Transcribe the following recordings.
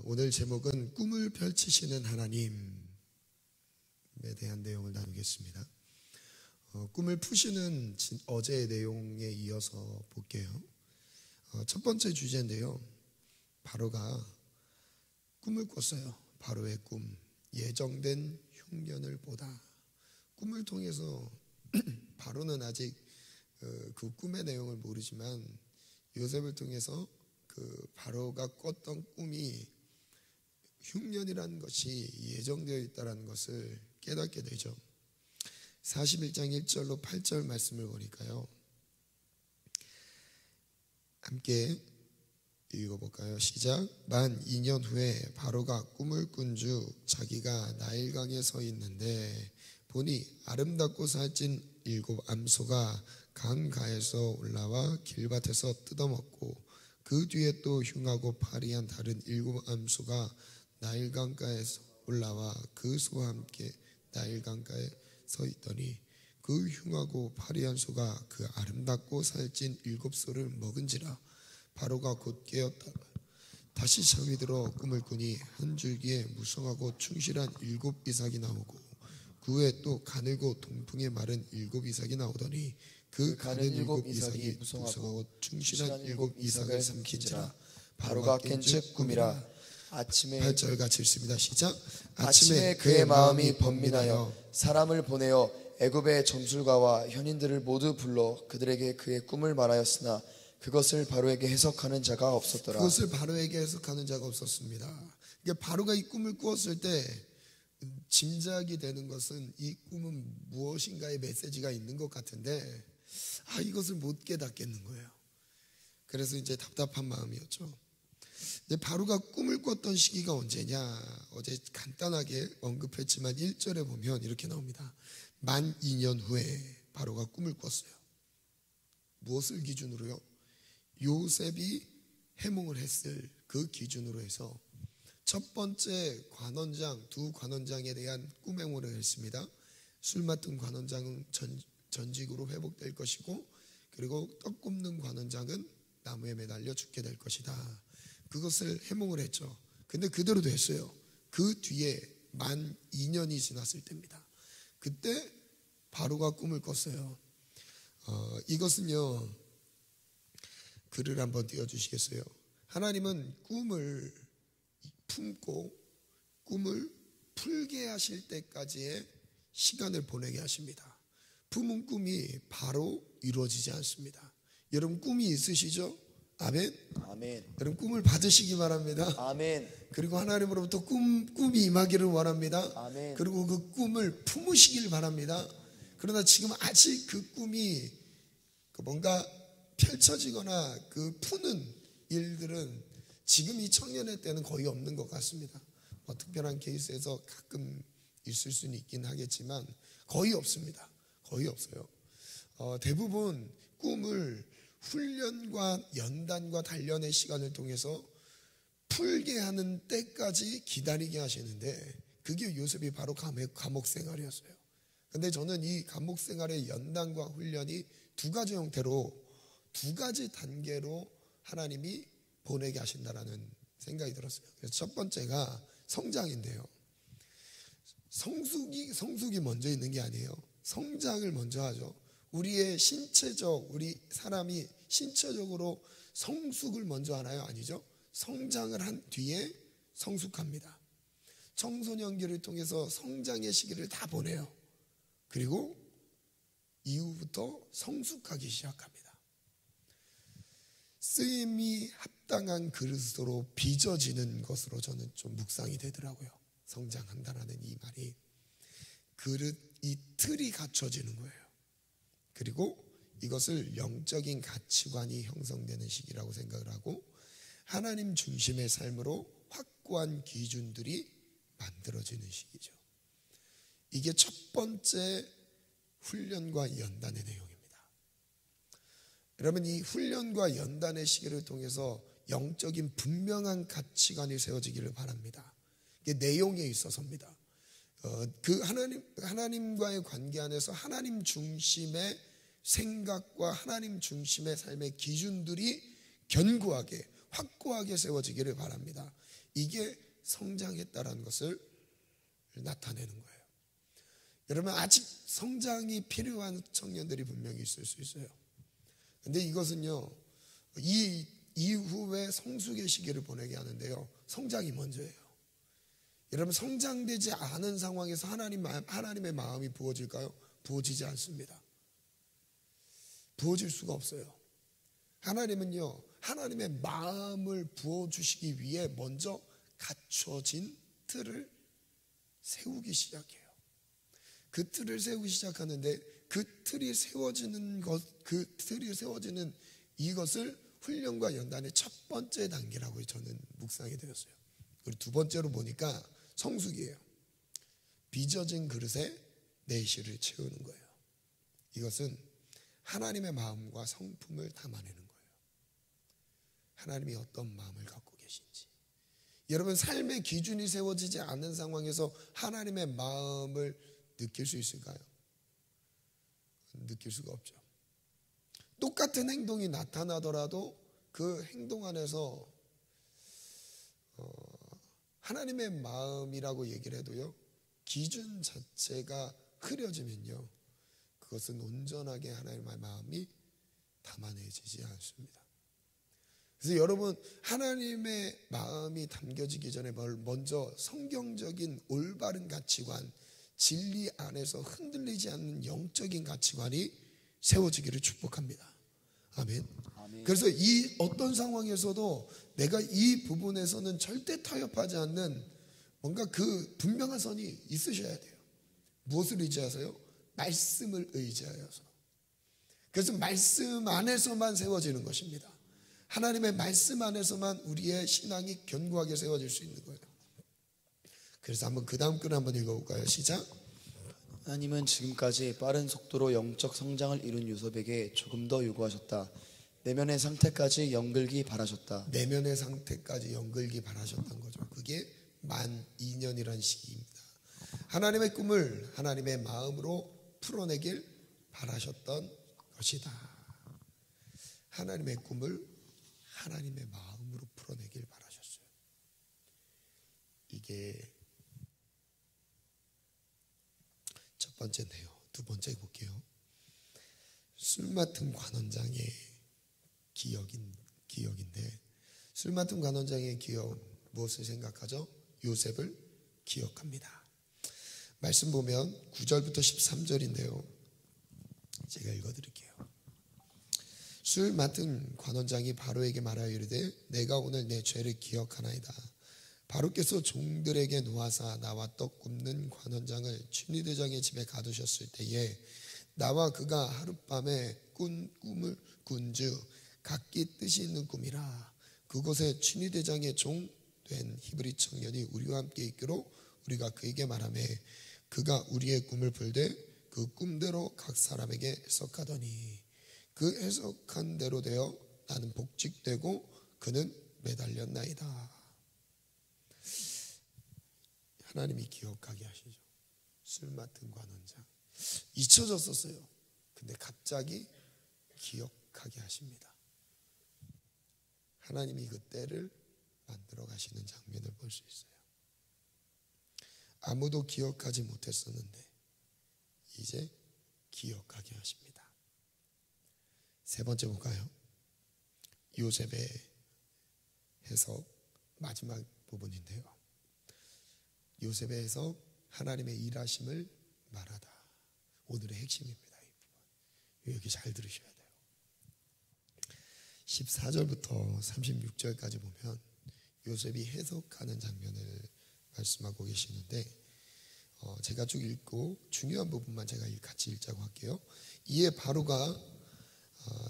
오늘 제목은 꿈을 펼치시는 하나님에 대한 내용을 나누겠습니다. 꿈을 푸시는 어제의 내용에 이어서 볼게요. 첫 번째 주제인데요. 바로가 꿈을 꿨어요. 바로의 꿈, 예정된 흉년을 보다. 꿈을 통해서 바로는 아직 그 꿈의 내용을 모르지만 요셉을 통해서 그 바로가 꿨던 꿈이 흉년이라는 것이 예정되어 있다는 것을 깨닫게 되죠. 41장 1절로 8절 말씀을 보니까요, 함께 읽어볼까요? 시작. 만 2년 후에 바로가 꿈을 꾼 주 자기가 나일강에 서 있는데 보니 아름답고 살찐 7 암소가 강가에서 올라와 길밭에서 뜯어먹고 그 뒤에 또 흉하고 파리한 다른 7 암소가 나일강가에서 올라와 그 소와 함께 나일강가에 서 있더니 그 흉하고 파리한 소가 그 아름답고 살찐 7 소를 먹은지라. 바로가 곧 깨었다. 다시 잠이 들어 꿈을 꾸니 한 줄기에 무성하고 충실한 7 이삭이 나오고 그 후에 또 가늘고 동풍에 마른 7 이삭이 나오더니 그 가는 7 이삭이 무성하고 충실한 7 이삭을 삼킨지라. 바로가 깬즉 꿈이라. 아침에 8절 같이 읽습니다. 시작. 아침에 그의 마음이 번민하여 사람을 보내어 애굽의 점술가와 현인들을 모두 불러 그들에게 그의 꿈을 말하였으나 그것을 바로에게 해석하는 자가 없었더라. 그것을 바로에게 해석하는 자가 없었습니다. 그러니까 바로가 이 꿈을 꾸었을 때 짐작이 되는 것은 이 꿈은 무엇인가의 메시지가 있는 것 같은데 이것을 못 깨닫겠는 거예요. 그래서 이제 답답한 마음이었죠. 근데 바로가 꿈을 꿨던 시기가 언제냐? 어제 간단하게 언급했지만 1절에 보면 이렇게 나옵니다. 만 2년 후에 바로가 꿈을 꿨어요. 무엇을 기준으로요? 요셉이 해몽을 했을 그 기준으로 해서 첫 번째 관원장, 2 관원장에 대한 꿈 해몽을 했습니다. 술 맡은 관원장은 전직으로 회복될 것이고, 그리고 떡 굽는 관원장은 나무에 매달려 죽게 될 것이다. 그것을 해몽을 했죠. 근데 그대로 됐어요. 그 뒤에 만 2년이 지났을 때입니다. 그때 바로가 꿈을 꿨어요. 이것은요, 글을 한번 띄워주시겠어요? 하나님은 꿈을 품고 꿈을 풀게 하실 때까지의 시간을 보내게 하십니다. 품은 꿈이 바로 이루어지지 않습니다. 여러분 꿈이 있으시죠? 아멘. 아멘. 여러분 꿈을 받으시기 바랍니다. 아멘. 그리고 하나님으로부터 꿈이 임하기를 원합니다. 아멘. 그리고 그 꿈을 품으시길 바랍니다. 그러나 지금 아직 그 꿈이 뭔가 펼쳐지거나 그 푸는 일들은 지금 이 청년의 때는 거의 없는 것 같습니다. 특별한 케이스에서 가끔 있을 수는 있긴 하겠지만 거의 없습니다. 거의 없어요. 대부분 꿈을 훈련과 연단과 단련의 시간을 통해서 풀게 하는 때까지 기다리게 하시는데 그게 요셉이 바로 감옥 생활이었어요. 근데 저는 이 감옥 생활의 연단과 훈련이 2가지 형태로 2가지 단계로 하나님이 보내게 하신다라는 생각이 들었어요. 그래서 첫 번째가 성장인데요. 성숙이 먼저 있는 게 아니에요. 성장을 먼저 하죠. 우리 사람이 신체적으로 성숙을 먼저 하나요? 아니죠. 성장을 한 뒤에 성숙합니다. 청소년기를 통해서 성장의 시기를 다 보내요. 그리고 이후부터 성숙하기 시작합니다. 쓰임이 합당한 그릇으로 빚어지는 것으로 저는 좀 묵상이 되더라고요. 성장한다라는 이 말이 이 틀이 갖춰지는 거예요. 그리고 이것을 영적인 가치관이 형성되는 시기라고 생각을 하고 하나님 중심의 삶으로 확고한 기준들이 만들어지는 시기죠. 이게 첫 번째 훈련과 연단의 내용입니다. 여러분 이 훈련과 연단의 시기를 통해서 영적인 분명한 가치관이 세워지기를 바랍니다. 이게 내용에 있어서입니다. 그 하나님과의 관계 안에서 하나님 중심의 생각과 하나님 중심의 삶의 기준들이 견고하게 확고하게 세워지기를 바랍니다. 이게 성장했다라는 것을 나타내는 거예요. 여러분, 아직 성장이 필요한 청년들이 분명히 있을 수 있어요. 근데 이것은요, 이 이후에 성숙의 시기를 보내게 하는데요, 성장이 먼저예요. 여러분, 성장되지 않은 상황에서 하나님의 마음이 부어질까요? 부어지지 않습니다. 부어질 수가 없어요. 하나님은요, 하나님의 마음을 부어주시기 위해 먼저 갖춰진 틀을 세우기 시작해요. 그 틀을 세우기 시작하는데 그 틀이 세워지는 이것을 훈련과 연단의 첫 번째 단계라고 저는 묵상이 되었어요. 그리고 두 번째로 보니까 성숙이에요. 빚어진 그릇에 내실을 채우는 거예요. 이것은 하나님의 마음과 성품을 담아내는 거예요. 하나님이 어떤 마음을 갖고 계신지. 여러분, 삶의 기준이 세워지지 않는 상황에서 하나님의 마음을 느낄 수 있을까요? 느낄 수가 없죠. 똑같은 행동이 나타나더라도 그 행동 안에서 하나님의 마음이라고 얘기를 해도요, 기준 자체가 흐려지면요, 그것은 온전하게 하나님의 마음이 담아내지지 않습니다. 그래서 여러분, 하나님의 마음이 담겨지기 전에 먼저 성경적인 올바른 가치관, 진리 안에서 흔들리지 않는 영적인 가치관이 세워지기를 축복합니다. 아멘. 그래서 이 어떤 상황에서도 내가 이 부분에서는 절대 타협하지 않는 뭔가 그 분명한 선이 있으셔야 돼요. 무엇을 의지하세요? 말씀을 의지하여서. 그래서 말씀 안에서만 세워지는 것입니다. 하나님의 말씀 안에서만 우리의 신앙이 견고하게 세워질 수 있는 거예요. 그래서 한번 그 다음 글 한번 읽어볼까요? 시작. 하나님은 지금까지 빠른 속도로 영적 성장을 이룬 요셉에게 조금 더 요구하셨다. 내면의 상태까지 연결기 바라셨다. 내면의 상태까지 연결기 바라셨던 거죠. 그게 만 2년이라는 시기입니다. 하나님의 꿈을 하나님의 마음으로 풀어내길 바라셨던 것이다. 하나님의 꿈을 하나님의 마음으로 풀어내길 바라셨어요. 이게 첫 번째인데요. 두 번째 볼게요. 술 맡은 관원장의 기억인데, 술 맡은 관원장의 기억, 무엇을 생각하죠? 요셉을 기억합니다. 말씀 보면 9절부터 13절인데요. 제가 읽어드릴게요. 술 맡은 관원장이 바로에게 말하여 이르되 내가 오늘 내 죄를 기억하나이다. 바로께서 종들에게 놓아사 나와 떡 굽는 관원장을 춘희대장의 집에 가두셨을 때에 나와 그가 하룻밤에 꾼 꿈을 꾼즉 각기 뜻이 있는 꿈이라. 그곳에 춘희대장의 종 된 히브리 청년이 우리와 함께 있기로 우리가 그에게 말하매 그가 우리의 꿈을 풀되 그 꿈대로 각 사람에게 해석하더니 그 해석한 대로 되어 나는 복직되고 그는 매달렸나이다. 하나님이 기억하게 하시죠. 술 맡은 관원장 잊혀졌었어요. 근데 갑자기 기억하게 하십니다. 하나님이 그 때를 만들어 가시는 장면을 볼 수 있어요. 아무도 기억하지 못했었는데 이제 기억하게 하십니다. 세 번째 볼까요? 요셉의 해석 마지막 부분인데요. 요셉의 해석, 하나님의 일하심을 말하다. 오늘의 핵심입니다. 이 부분. 여기 잘 들으셔야 돼요. 14절부터 36절까지 보면 요셉이 해석하는 장면을 말씀하고 계시는데, 제가 쭉 읽고 중요한 부분만 제가 같이 읽자고 할게요. 이에 바로가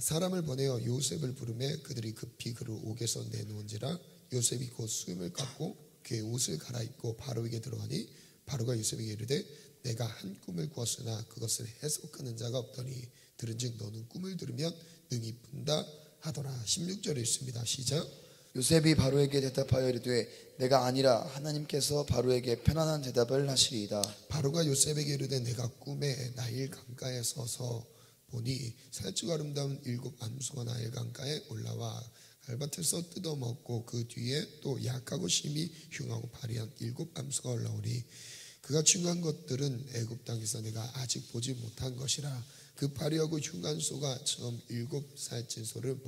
사람을 보내어 요셉을 부르매 그들이 급히 그를 옥에서 내놓은지라. 요셉이 곧 수염을 깎고 그의 옷을 갈아입고 바로에게 들어가니 바로가 요셉에게 이르되 내가 한 꿈을 꾸었으나 그것을 해석하는 자가 없더니 들은즉 너는 꿈을 들으면 능히 푼다 하더라. 16절에 있습니다. 시작. 요셉이 바로에게 대답하여 이르되 내가 아니라 하나님께서 바로에게 편안한 대답을 하시리이다. 바로가 요셉에게 이르되 내가 꿈에 나일 강가에 서서 보니 살찌고 아름다운 7 암소가 나일 강가에 올라와 알밭에서 뜯어먹고 그 뒤에 또 약하고 심히 흉하고 파리한 7 암소가 올라오니 그가 취한 것들은 애굽 땅에서 내가 아직 보지 못한 것이라. 그 파리하고 흉한 소가 처음 7살찐 소를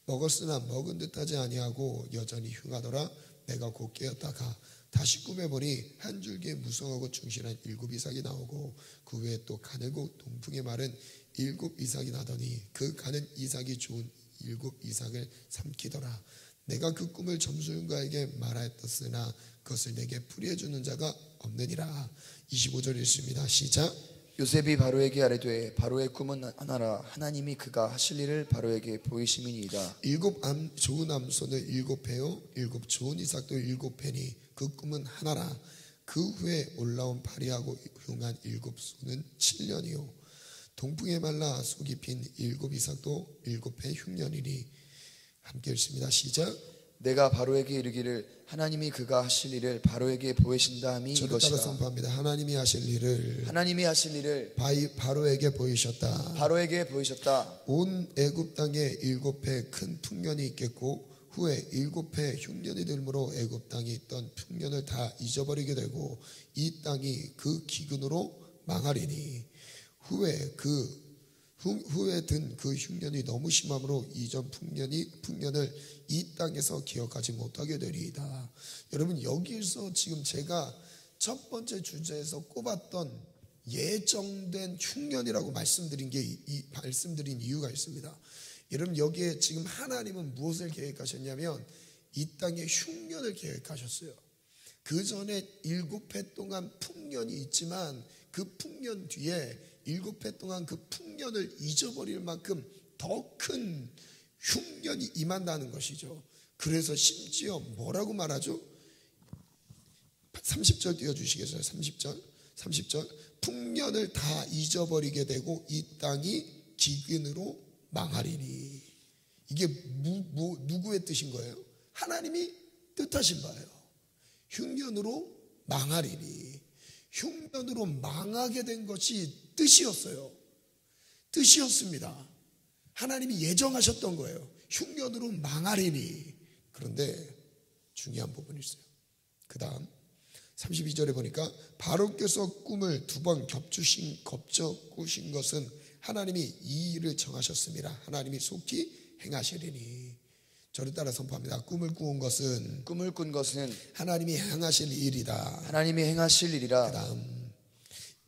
먹었으나 먹은 듯하지 아니하고 여전히 흉하더라. 내가 곧 깨었다가 다시 꿈에 보니 한 줄기에 무성하고 충실한 7 이삭이 나오고 그 외에 또 가늘고 동풍의 마른 7 이삭이 나더니 그 가는 이삭이 좋은 7 이삭을 삼키더라. 내가 그 꿈을 점술가에게 말하였으나 그것을 내게 풀이해 주는 자가 없느니라. 25절 읽습니다. 시작. 요셉이 바로에게 아뢰되 바로의 꿈은 하나라. 하나님이 그가 하실 일을 바로에게 보이심이니이다. 7 좋은 암소는 7회요 7 좋은 이삭도 7회니 그 꿈은 하나라. 그 후에 올라온 파리하고 흉한 7 소는 7년이요 동풍에 말라 속이 핀 7 이삭도 7회 흉년이니. 함께 읽습니다. 시작. 내가 바로에게 이르기를 하나님이 그가 하실 일을 바로에게 보이신다 함이 저를 따라 이것이다. 선포합니다. 하나님이 하실 일을 바로에게 보이셨다. 온 애굽 땅에 7회 큰 풍년이 있겠고 후에 7회 흉년이 들므로 애굽 땅에 있던 풍년을 다 잊어버리게 되고 이 땅이 그 기근으로 망하리니 후에 든 그 흉년이 너무 심함으로 이전 풍년을 이 땅에서 기억하지 못하게 되리이다. 여러분, 여기서 지금 제가 첫 번째 주제에서 꼽았던 예정된 흉년이라고 말씀드린 이유가 있습니다. 여러분, 여기에 지금 하나님은 무엇을 계획하셨냐면 이 땅에 흉년을 계획하셨어요. 그 전에 7해 동안 풍년이 있지만 그 풍년 뒤에 7해 동안 그 풍년을 잊어버릴 만큼 더 큰 흉년이 임한다는 것이죠. 그래서 심지어 뭐라고 말하죠? 30절 띄워주시겠어요? 30절 풍년을 다 잊어버리게 되고 이 땅이 기근으로 망하리니. 이게 누구의 뜻인 거예요? 하나님이 뜻하신 바예요. 흉년으로 망하리니. 흉년으로 망하게 된 것이 뜻이었습니다. 하나님이 예정하셨던 거예요. 흉년으로 망하리니. 그런데 중요한 부분이 있어요. 그 다음 32절에 보니까 바로께서 꿈을 2번 겹쳐 꾸신 것은 하나님이 이 일을 정하셨습니다. 하나님이 속히 행하시리니. 저를 따라 선포합니다. 꿈을 꾼 것은 하나님이 행하실 일이다. 그 다음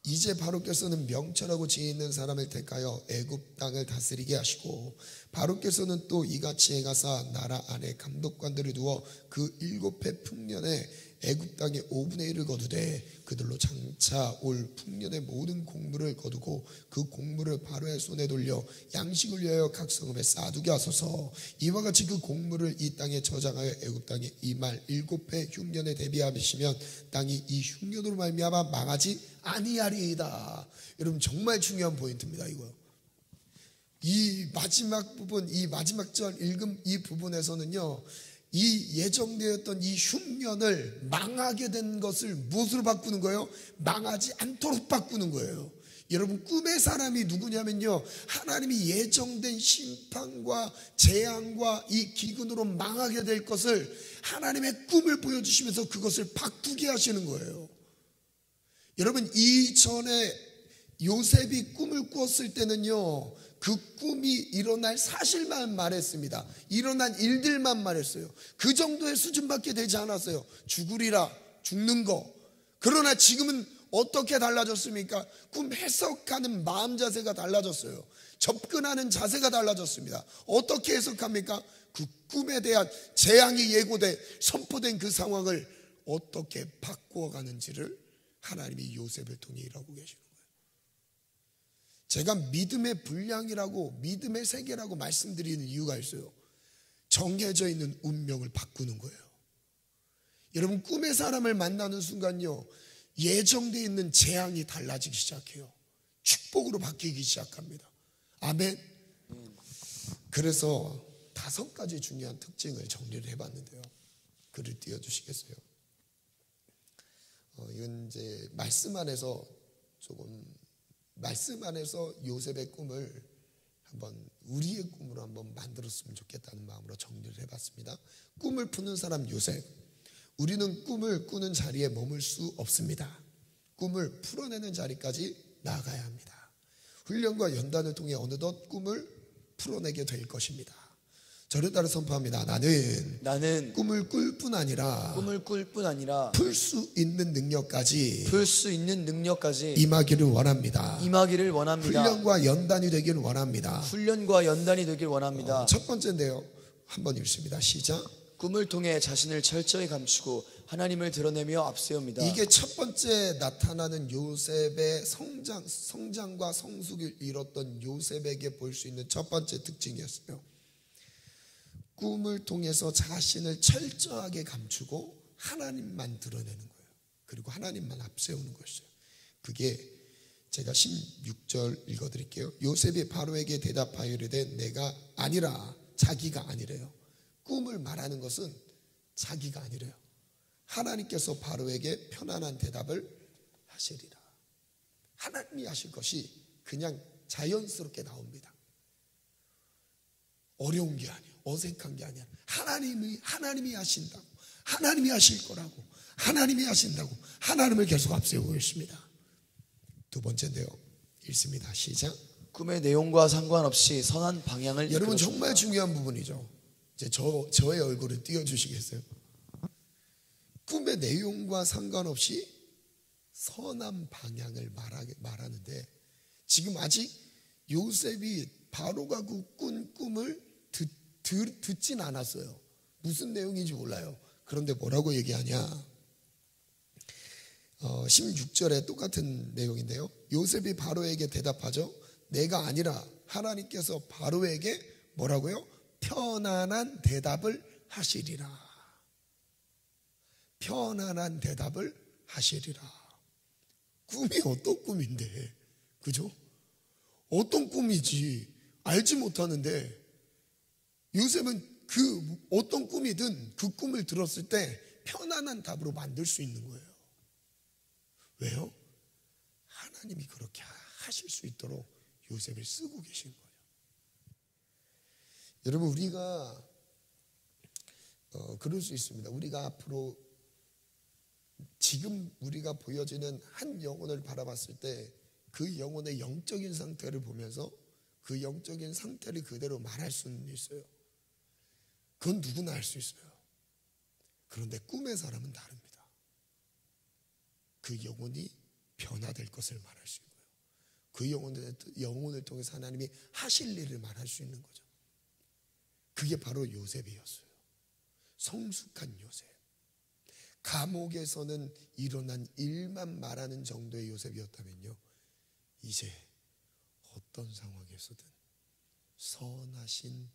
이제 바로께서는 명철하고 지혜 있는 사람을 택하여 애굽 땅을 다스리게 하시고 바로께서는 또 이같이 행하사 나라 안에 감독관들을 두어 그 7해 풍년에 애굽 땅의 5분의 1을 거두되 그들로 장차 올 풍년의 모든 곡물을 거두고 그 곡물을 바로의 손에 돌려 양식을 위하여 각 성읍에 쌓아두게 하소서. 이와 같이 그 곡물을 이 땅에 저장하여 애굽 땅에 이 말 7해 흉년에 대비하시면 땅이 이 흉년으로 말미암아 망하지 아니하리이다. 여러분, 정말 중요한 포인트입니다. 이거. 이 마지막 부분, 이 마지막 절 읽은 이 부분에서는요, 이 예정되었던 이 흉년을 망하게 된 것을 무엇으로 바꾸는 거예요? 망하지 않도록 바꾸는 거예요. 여러분, 꿈의 사람이 누구냐면요, 하나님이 예정된 심판과 재앙과 이 기근으로 망하게 될 것을 하나님의 꿈을 보여주시면서 그것을 바꾸게 하시는 거예요. 여러분, 이전에 요셉이 꿈을 꾸었을 때는요, 그 꿈이 일어날 사실만 말했습니다. 일어난 일들만 말했어요. 그 정도의 수준밖에 되지 않았어요. 죽으리라, 죽는 거. 그러나 지금은 어떻게 달라졌습니까? 꿈 해석하는 마음 자세가 달라졌어요. 접근하는 자세가 달라졌습니다. 어떻게 해석합니까? 그 꿈에 대한 재앙이 예고돼 선포된 그 상황을 어떻게 바꾸어가는지를 하나님이 요셉을 통해 일하고 계시는 거예요. 제가 믿음의 분량이라고, 믿음의 세계라고 말씀드리는 이유가 있어요. 정해져 있는 운명을 바꾸는 거예요. 여러분, 꿈의 사람을 만나는 순간요, 예정되어 있는 재앙이 달라지기 시작해요. 축복으로 바뀌기 시작합니다. 아멘. 그래서 5가지 중요한 특징을 정리를 해봤는데요. 글을 띄워주시겠어요? 이건 이제 말씀 안에서 요셉의 꿈을 한번 우리의 꿈으로 한번 만들었으면 좋겠다는 마음으로 정리를 해봤습니다. 꿈을 푸는 사람 요셉. 우리는 꿈을 꾸는 자리에 머물 수 없습니다. 꿈을 풀어내는 자리까지 나아가야 합니다. 훈련과 연단을 통해 어느덧 꿈을 풀어내게 될 것입니다. 저를 따라 선포합니다. 나는 꿈을 꿀 뿐 아니라 풀 수 있는 능력까지 임하기를 원합니다. 훈련과 연단이 되길 원합니다. 첫 번째인데요. 한번 읽습니다. 시작. 꿈을 통해 자신을 철저히 감추고 하나님을 드러내며 앞세웁니다. 이게 첫 번째 나타나는 요셉의 성장과 성숙을 이뤘던 요셉에게 볼 수 있는 첫 번째 특징이었어요. 꿈을 통해서 자신을 철저하게 감추고 하나님만 드러내는 거예요. 그리고 하나님만 앞세우는 것이죠. 그게 제가 16절 읽어드릴게요. 요셉이 바로에게 대답하여 이르되 내가 아니라, 자기가 아니래요. 꿈을 말하는 것은 자기가 아니래요. 하나님께서 바로에게 편안한 대답을 하시리라. 하나님이 하실 것이 그냥 자연스럽게 나옵니다. 어려운 게 아니에요. 어색한 게 아니야. 하나님이 하신다고, 하나님이 하실 거라고, 하나님이 하신다고 하나님을 계속 앞세우고 계십니다. 두 번째인데요. 읽습니다. 시작. 꿈의 내용과 상관없이 선한 방향을 여러분 정말 중요한 부분이죠. 이제 저의 얼굴을 띄워주시겠어요? 꿈의 내용과 상관없이 선한 방향을 말하는데, 지금 아직 요셉이 바로가 꾼 꿈을 듣진 않았어요. 무슨 내용인지 몰라요. 그런데 뭐라고 얘기하냐? 16절에 똑같은 내용인데요. 요셉이 바로에게 대답하죠. 내가 아니라 하나님께서 바로에게 뭐라고요? 편안한 대답을 하시리라. 편안한 대답을 하시리라. 꿈이 어떤 꿈인데, 그죠? 어떤 꿈이지 알지 못하는데, 요셉은 그 어떤 꿈이든 그 꿈을 들었을 때 편안한 답으로 만들 수 있는 거예요. 왜요? 하나님이 그렇게 하실 수 있도록 요셉을 쓰고 계신 거예요. 여러분, 우리가 그럴 수 있습니다. 우리가 앞으로 지금 우리가 보여지는 한 영혼을 바라봤을 때 그 영혼의 영적인 상태를 보면서 그 영적인 상태를 그대로 말할 수는 있어요. 그건 누구나 할 수 있어요. 그런데 꿈의 사람은 다릅니다. 그 영혼이 변화될 것을 말할 수 있고요. 그 영혼을 통해서 하나님이 하실 일을 말할 수 있는 거죠. 그게 바로 요셉이었어요. 성숙한 요셉. 감옥에서는 일어난 일만 말하는 정도의 요셉이었다면요, 이제 어떤 상황에서든 선하신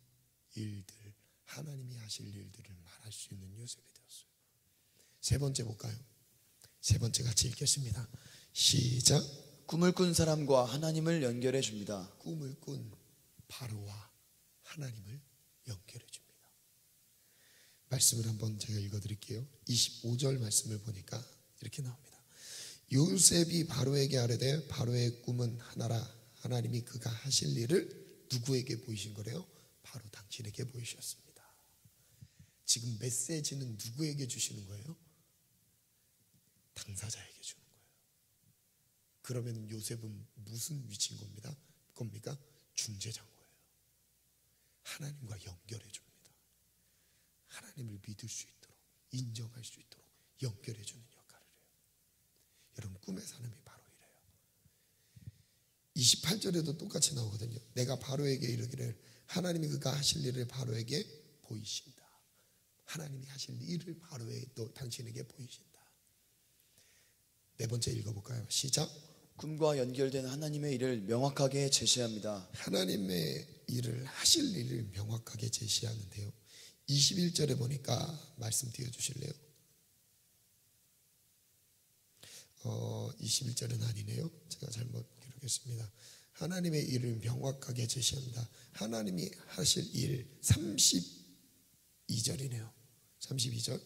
일들, 하나님이 하실 일들을 말할 수 있는 요셉이 되었어요. 세 번째 볼까요? 세 번째 같이 읽겠습니다. 시작. 꿈을 꾼 사람과 하나님을 연결해 줍니다. 꿈을 꾼 바로와 하나님을 연결해 줍니다. 말씀을 한번 제가 읽어드릴게요. 25절 말씀을 보니까 이렇게 나옵니다. 요셉이 바로에게 아뢰되 바로의 꿈은 하나라. 하나님이 그가 하실 일을 누구에게 보이신 거래요? 바로 당신에게 보이셨습니다. 지금 메시지는 누구에게 주시는 거예요? 당사자에게 주는 거예요. 그러면 요셉은 무슨 위치인 겁니까? 중재자인 거예요. 하나님과 연결해 줍니다. 하나님을 믿을 수 있도록, 인정할 수 있도록 연결해 주는 역할을 해요. 여러분, 꿈의 사람이 바로 이래요. 28절에도 똑같이 나오거든요. 내가 바로에게 이르기를 하나님이 그가 하실 일을 바로에게 보이신다. 하나님이 하실 일을 바로에 또 당신에게 보이신다. 네 번째 읽어볼까요? 시작. 꿈과 연결된 하나님의 일을 명확하게 제시합니다. 하나님의 일을 하실 일을 명확하게 제시하는데요. 21절에 보니까 말씀 띄워주실래요? 21절은 아니네요. 제가 잘못 기록했습니다. 하나님의 일을 명확하게 제시합니다. 하나님이 하실 일 32절이네요. 32절.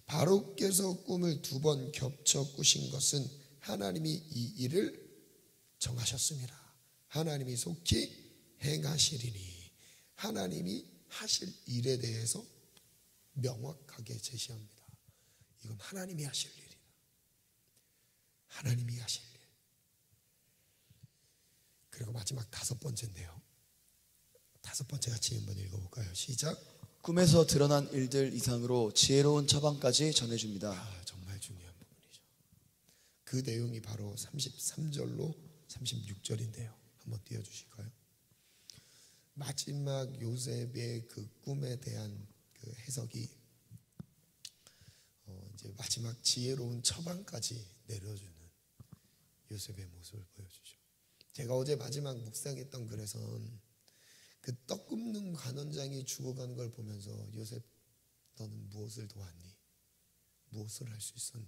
바로께서 꿈을 2번 겹쳐 꾸신 것은 하나님이 이 일을 정하셨습니다. 하나님이 속히 행하시리니. 하나님이 하실 일에 대해서 명확하게 제시합니다. 이건 하나님이 하실 일이다. 하나님이 하실 일. 그리고 마지막 5번째인데요. 5번째 같이 한번 읽어볼까요? 시작. 꿈에서 드러난 일들 이상으로 지혜로운 처방까지 전해줍니다. 정말 중요한 부분이죠. 그 내용이 바로 33절로 36절인데요. 한번 띄워주실까요? 마지막 요셉의 그 꿈에 대한 그 해석이 이제 마지막 지혜로운 처방까지 내려주는 요셉의 모습을 보여주죠. 제가 어제 마지막 묵상했던 글에선 그 떡 굽는 관원장이 죽어가는 걸 보면서 요셉, 너는 무엇을 도왔니? 무엇을 할 수 있었니?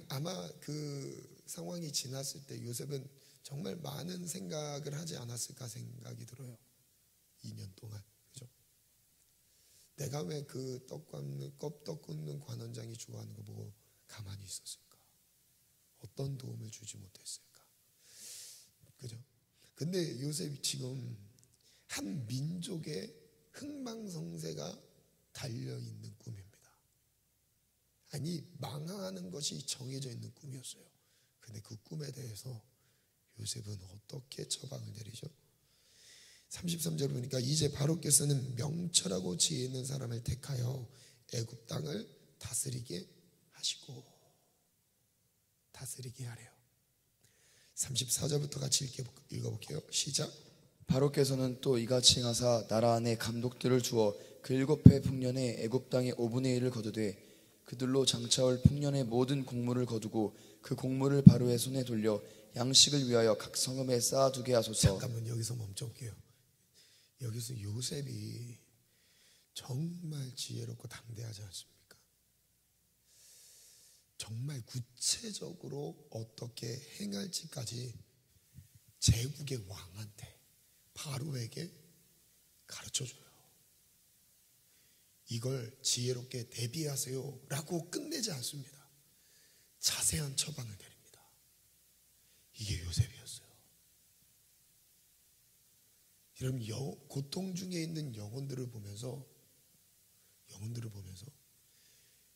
아마 그 상황이 지났을 때 요셉은 정말 많은 생각을 하지 않았을까 생각이 들어요. 2년 동안. 그죠? 내가 왜 그 떡 굽는 관원장이 죽어가는 거 보고 가만히 있었을까? 어떤 도움을 주지 못했을까? 그죠? 근데 요셉이 지금 한 민족의 흥망성쇠가 달려있는 꿈입니다. 아니, 망하는 것이 정해져 있는 꿈이었어요. 근데 그 꿈에 대해서 요셉은 어떻게 처방을 내리죠? 33절 보니까 이제 바로께서는 명철하고 지혜 있는 사람을 택하여 애굽 땅을 다스리게 하시고, 다스리게 하래요. 34절부터 같이 읽어볼게요. 시작. 바로께서는 또 이같이 행하사 나라 안에 감독들을 주어 그 7해 풍년에 애굽 땅의 5분의 1을 거두되 그들로 장차올 풍년의 모든 곡물을 거두고 그 곡물을 바로의 손에 돌려 양식을 위하여 각 성읍에 쌓아두게 하소서. 잠깐만 여기서 멈춰볼게요. 여기서 요셉이 정말 지혜롭고 담대하지 않습니까? 정말 구체적으로 어떻게 행할지까지 제국의 왕한테, 바로에게 가르쳐줘요. 이걸 지혜롭게 대비하세요 라고 끝내지 않습니다. 자세한 처방을 내립니다. 이게 요셉이었어요. 여러분, 고통 중에 있는 영혼들을 보면서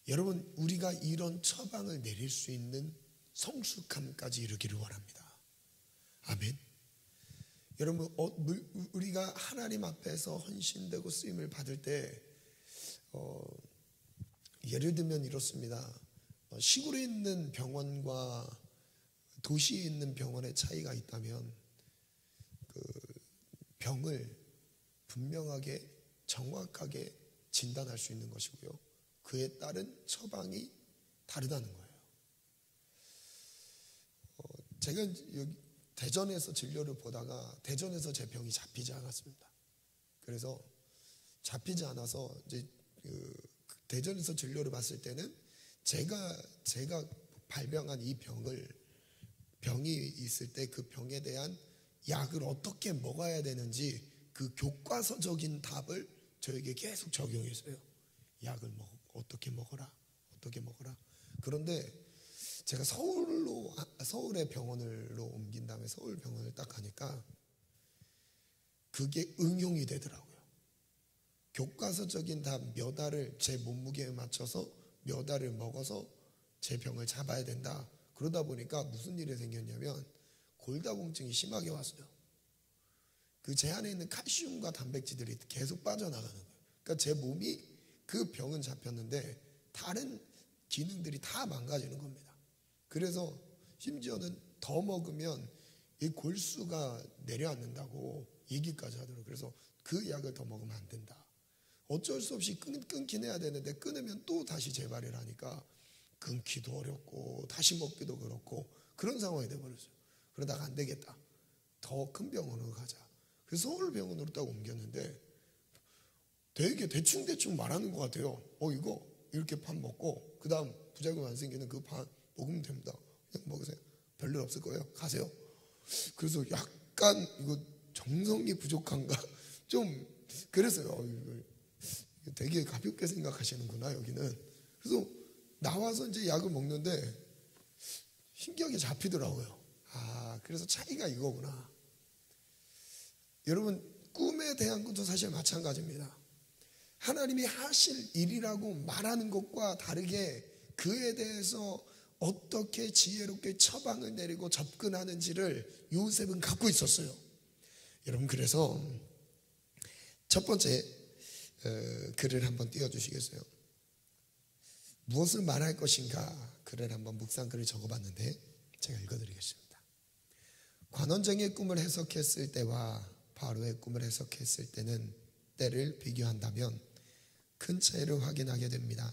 여러분, 우리가 이런 처방을 내릴 수 있는 성숙함까지 이르기를 원합니다. 아멘. 여러분, 우리가 하나님 앞에서 헌신되고 쓰임을 받을 때 예를 들면 이렇습니다. 시골에 있는 병원과 도시에 있는 병원의 차이가 있다면 그 병을 분명하게 정확하게 진단할 수 있는 것이고요. 그에 따른 처방이 다르다는 거예요. 제가 여기 대전에서 진료를 보다가 대전에서 제 병이 잡히지 않았습니다. 그래서 잡히지 않아서 이제 대전에서 진료를 봤을 때는 제가 발병한 이 병이 있을 때 그 병에 대한 약을 어떻게 먹어야 되는지 그 교과서적인 답을 저에게 계속 적용했어요. 약을 어떻게 먹어라. 그런데 제가 서울의 병원으로 옮긴 다음에 서울 병원을 딱 가니까 그게 응용이 되더라고요. 교과서적인 답 몇 알을 제 몸무게에 맞춰서 몇 알을 먹어서 제 병을 잡아야 된다. 그러다 보니까 무슨 일이 생겼냐면 골다공증이 심하게 왔어요. 그 제 안에 있는 칼슘과 단백질들이 계속 빠져나가는 거예요. 그러니까 제 몸이 그 병은 잡혔는데 다른 기능들이 다 망가지는 겁니다. 그래서 심지어는 더 먹으면 이 골수가 내려앉는다고 얘기까지 하더라고요. 그래서 그 약을 더 먹으면 안 된다. 어쩔 수 없이 끊긴 해야 되는데 끊으면 또 다시 재발을 하니까 끊기도 어렵고 다시 먹기도 그렇고 그런 상황이 돼버렸어요. 그러다가 안 되겠다. 더 큰 병원으로 가자. 그래서 서울병원으로 딱 옮겼는데 되게 대충 말하는 것 같아요. 이거 이렇게 밥 먹고 그 다음 부작용 안 생기는 그 밥 먹으면 됩니다. 그냥 먹으세요. 별일 없을 거예요. 가세요. 그래서 약간 이거 정성이 부족한가 좀 그랬어요. 이거 되게 가볍게 생각하시는구나 여기는. 그래서 나와서 이제 약을 먹는데 신기하게 잡히더라고요. 그래서 차이가 이거구나. 여러분, 꿈에 대한 것도 사실 마찬가지입니다. 하나님이 하실 일이라고 말하는 것과 다르게 그에 대해서 어떻게 지혜롭게 처방을 내리고 접근하는지를 요셉은 갖고 있었어요. 여러분, 그래서 첫 번째 글을 한번 띄워주시겠어요? 무엇을 말할 것인가 글을 한번 묵상글을 적어봤는데 제가 읽어드리겠습니다. 관원장의 꿈을 해석했을 때와 바로의 꿈을 해석했을 때를 비교한다면 큰 차이를 확인하게 됩니다.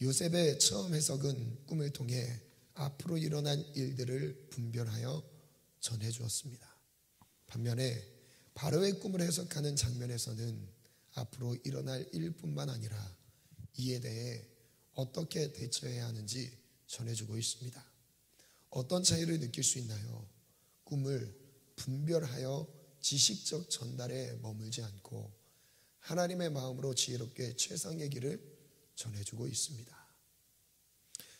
요셉의 처음 해석은 꿈을 통해 앞으로 일어날 일들을 분별하여 전해주었습니다. 반면에 바로의 꿈을 해석하는 장면에서는 앞으로 일어날 일뿐만 아니라 이에 대해 어떻게 대처해야 하는지 전해주고 있습니다. 어떤 차이를 느낄 수 있나요? 꿈을 분별하여 지식적 전달에 머물지 않고 하나님의 마음으로 지혜롭게 최상의 길을 전해주고 있습니다.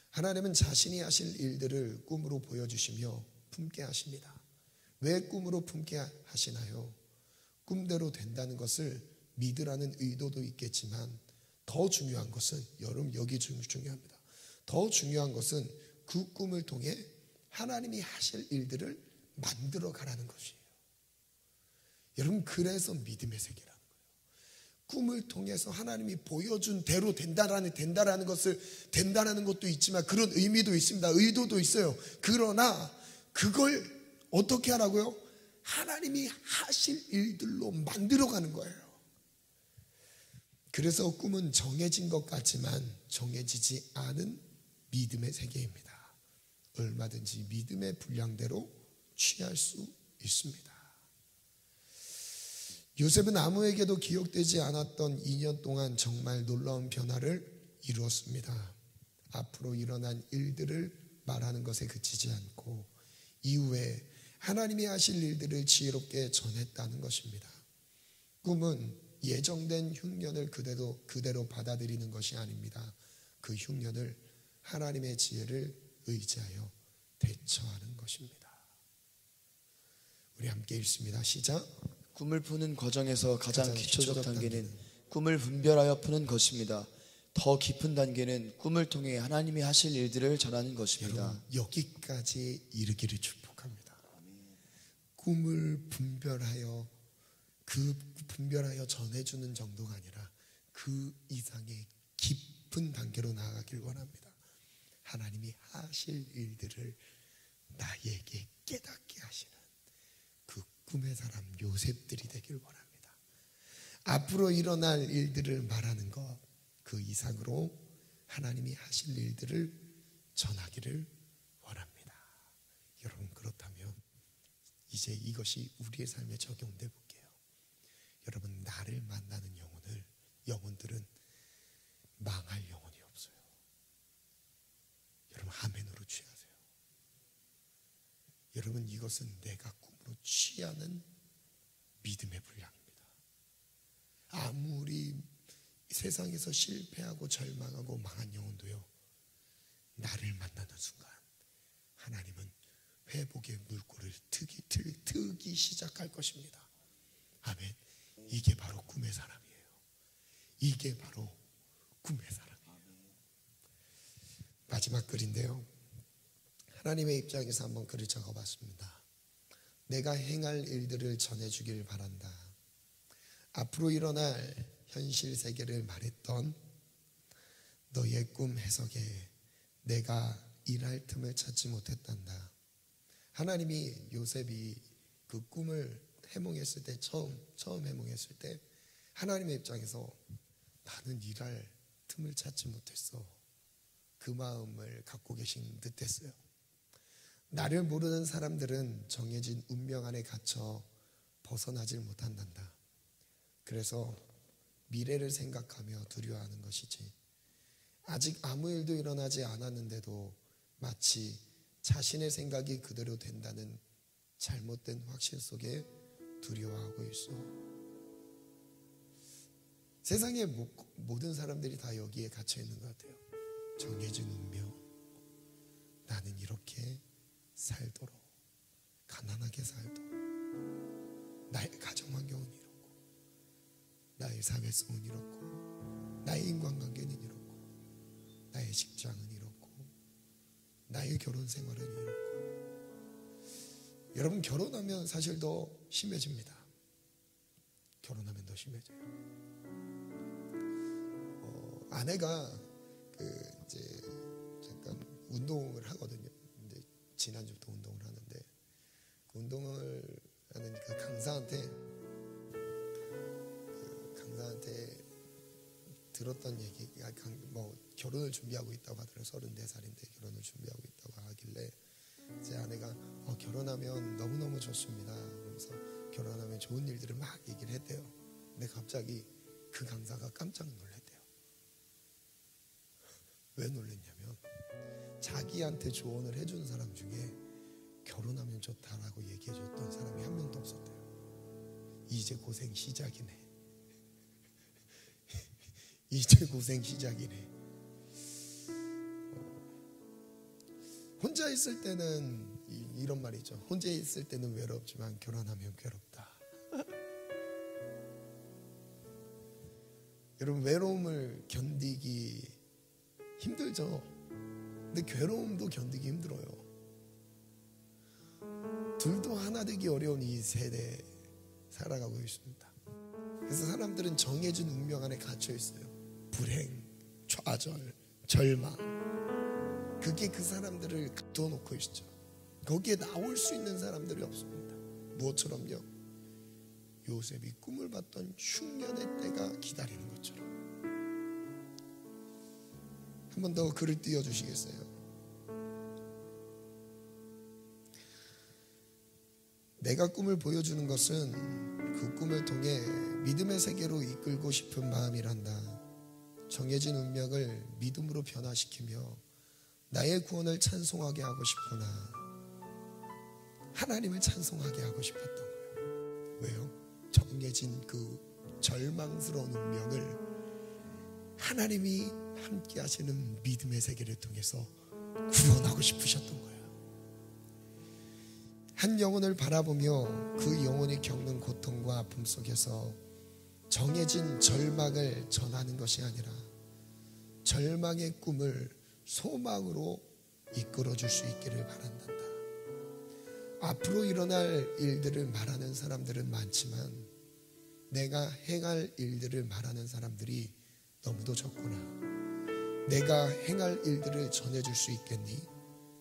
하나님은 자신이 하실 일들을 꿈으로 보여주시며 품게 하십니다. 왜 꿈으로 품게 하시나요? 꿈대로 된다는 것을 믿으라는 의도도 있겠지만 더 중요한 것은, 여러분 여기 중요합니다. 더 중요한 것은 그 꿈을 통해 하나님이 하실 일들을 만들어 가라는 것이에요. 여러분, 그래서 믿음의 세계라는 거예요. 꿈을 통해서 하나님이 보여준 대로 된다라는 것도 있지만 그런 의미도 있습니다. 의도도 있어요. 그러나 그걸 어떻게 하라고요? 하나님이 하실 일들로 만들어가는 거예요. 그래서 꿈은 정해진 것 같지만 정해지지 않은 믿음의 세계입니다. 얼마든지 믿음의 분량대로 취할 수 있습니다. 요셉은 아무에게도 기억되지 않았던 2년 동안 정말 놀라운 변화를 이루었습니다. 앞으로 일어난 일들을 말하는 것에 그치지 않고 이후에 하나님이 하실 일들을 지혜롭게 전했다는 것입니다. 꿈은 예정된 흉년을 그대로 받아들이는 것이 아닙니다. 그 흉년을 하나님의 지혜를 의지하여 대처하는 것입니다. 우리 함께 읽습니다. 시작. 꿈을 푸는 과정에서 가장 기초적 단계는 꿈을 분별하여 푸는 것입니다. 더 깊은 단계는 꿈을 통해 하나님이 하실 일들을 전하는 것입니다. 여러분, 여기까지 이르기를 축복합니다. 꿈을 분별하여 전해주는 정도가 아니라 그 이상의 깊은 단계로 나아가길 원합니다. 하나님이 하실 일들을 나에게 깨닫게 하시는 그 꿈의 사람 요셉들이 되길 원합니다. 앞으로 일어날 일들을 말하는 것, 그 이상으로 하나님이 하실 일들을 전하기를 원합니다. 여러분, 그렇다면 이제 이것이 우리의 삶에 적용돼 볼게요. 여러분, 나를 만나는 영혼들은 망할 영혼이 없어요. 여러분, 아멘으로 취하세요. 여러분, 이것은 내가 꿈으로 취하는 믿음의 분량입니다. 아무리 세상에서 실패하고 절망하고 망한 영혼도요, 나를 만나는 순간 하나님은 회복의 물꼬를 트기 시작할 것입니다. 아멘. 이게 바로 꿈의 사람이에요. 이게 바로 꿈의 사람이에요. 마지막 글인데요, 하나님의 입장에서 한번 글을 적어봤습니다. 내가 행할 일들을 전해주길 바란다. 앞으로 일어날 현실 세계를 말했던 너의 꿈 해석에 내가 일할 틈을 찾지 못했단다. 하나님이 요셉이 그 꿈을 해몽했을 때, 처음 해몽했을 때 하나님의 입장에서 나는 일할 틈을 찾지 못했어, 그 마음을 갖고 계신 듯했어요. 나를 모르는 사람들은 정해진 운명 안에 갇혀 벗어나질 못한단다. 그래서 미래를 생각하며 두려워하는 것이지, 아직 아무 일도 일어나지 않았는데도 마치 자신의 생각이 그대로 된다는 잘못된 확신 속에 두려워하고 있어. 세상의 모든 사람들이 다 여기에 갇혀 있는 것 같아요. 정해진 운명, 나는 이렇게 살도록, 가난하게 살도록, 나의 가정 환경은 이렇고, 나의 사회성은 이렇고, 나의 인간관계는 이렇고, 나의 직장은 이렇고, 나의 결혼 생활은 이렇고. 여러분, 결혼하면 사실 더 심해집니다. 결혼하면 더 심해져요. 아내가 이제 잠깐 운동을 하거든요. 근데 지난주부터 운동을 하는데, 그 운동을 하는 그 강사한테 들었던 얘기가, 뭐 결혼을 준비하고 있다고 하더라고요. 34살인데 결혼을 준비하고 있다고 하길래 제 아내가 결혼하면 너무너무 좋습니다. 그래서 결혼하면 좋은 일들을 막 얘기를 했대요. 근데 갑자기 그 강사가 깜짝 놀랐대요. 왜 놀랐냐면, 자기한테 조언을 해준 사람 중에 결혼하면 좋다라고 얘기해줬던 사람이 한 명도 없었대요. 이제 고생 시작이네. 이제 고생 시작이네. 혼자 있을 때는 이런 말이죠. 혼자 있을 때는 외롭지만 결혼하면 괴롭다. 여러분, 외로움을 견디기 힘들죠. 근데 괴로움도 견디기 힘들어요. 둘도 하나 되기 어려운 이 세대에 살아가고 있습니다. 그래서 사람들은 정해진 운명 안에 갇혀 있어요. 불행, 좌절, 절망, 그게 그 사람들을 가둬놓고 있죠. 거기에 나올 수 있는 사람들이 없습니다. 무엇처럼요? 요셉이 꿈을 봤던 흉년의 때가 기다리는 것처럼. 한 번 더 글을 띄워주시겠어요? 내가 꿈을 보여주는 것은 그 꿈을 통해 믿음의 세계로 이끌고 싶은 마음이란다. 정해진 운명을 믿음으로 변화시키며 나의 구원을 찬송하게 하고 싶구나. 하나님을 찬송하게 하고 싶었던 거예요. 왜요? 정해진 그 절망스러운 운명을 하나님이 함께 하시는 믿음의 세계를 통해서 구원하고 싶으셨던 거예요. 한 영혼을 바라보며 그 영혼이 겪는 고통과 아픔 속에서 정해진 절망을 전하는 것이 아니라 절망의 꿈을 소망으로 이끌어줄 수 있기를 바란단다. 앞으로 일어날 일들을 말하는 사람들은 많지만 내가 행할 일들을 말하는 사람들이 너무도 적구나. 내가 행할 일들을 전해줄 수 있겠니?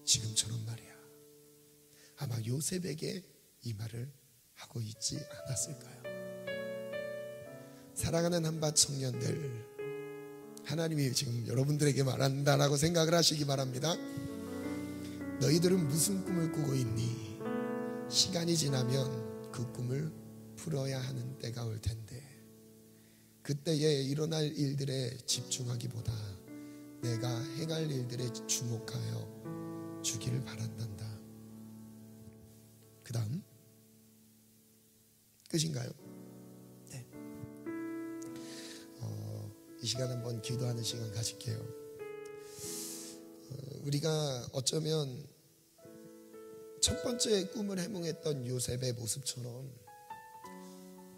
지금처럼 말이야. 아마 요셉에게 이 말을 하고 있지 않았을까요? 사랑하는 한밭 청년들, 하나님이 지금 여러분들에게 말한다라고 생각을 하시기 바랍니다. 너희들은 무슨 꿈을 꾸고 있니? 시간이 지나면 그 꿈을 풀어야 하는 때가 올 텐데, 그때에 일어날 일들에 집중하기보다 내가 행할 일들에 주목하여 주기를 바란단다. 그 다음 끝인가요? 네. 이 시간 한번 기도하는 시간 가질게요. 우리가 어쩌면 첫 번째 꿈을 해몽했던 요셉의 모습처럼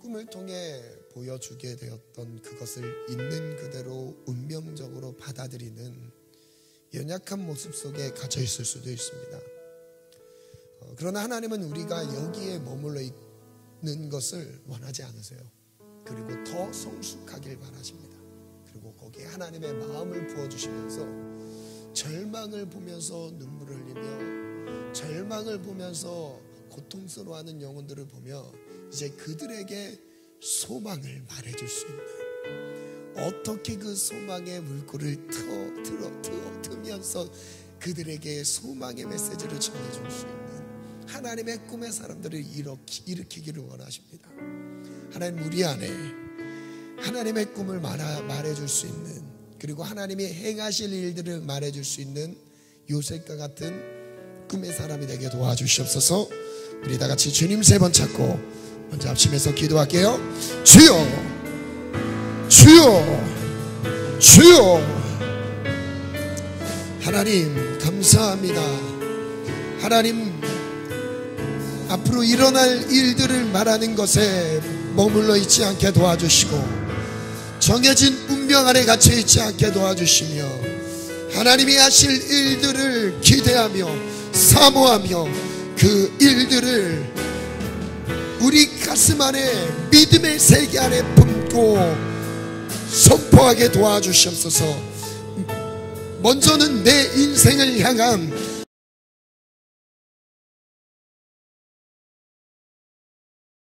꿈을 통해 보여주게 되었던 그것을 있는 그대로 운명적으로 받아들이는 연약한 모습 속에 갇혀 있을 수도 있습니다. 그러나 하나님은 우리가 여기에 머물러 있는 것을 원하지 않으세요. 그리고 더 성숙하길 바라십니다. 그리고 거기에 하나님의 마음을 부어주시면서 절망을 보면서 눈물을 흘리며 절망을 보면서 고통스러워하는 영혼들을 보며 이제 그들에게 소망을 말해줄 수 있는, 어떻게 그 소망의 물꼬를 트면서 그들에게 소망의 메시지를 전해줄 수 있는 하나님의 꿈의 사람들을 일으키기를 원하십니다. 하나님, 우리 안에 하나님의 꿈을 말해줄 수 있는, 그리고 하나님이 행하실 일들을 말해줄 수 있는 요셉과 같은 꿈의 사람이 되게 도와주시옵소서. 우리 다 같이 주님 3번 찾고 먼저 합심해서 기도할게요. 주여, 주여, 주여. 하나님 감사합니다. 하나님 앞으로 일어날 일들을 말하는 것에 머물러 있지 않게 도와주시고 정해진 운명 아래 갇혀 있지 않게 도와주시며 하나님이 하실 일들을 기대하며 사모하며 그 일들을 우리 가슴 안에 믿음의 세계 안에 품고 선포하게 도와주시옵소서. 먼저는 내 인생을 향한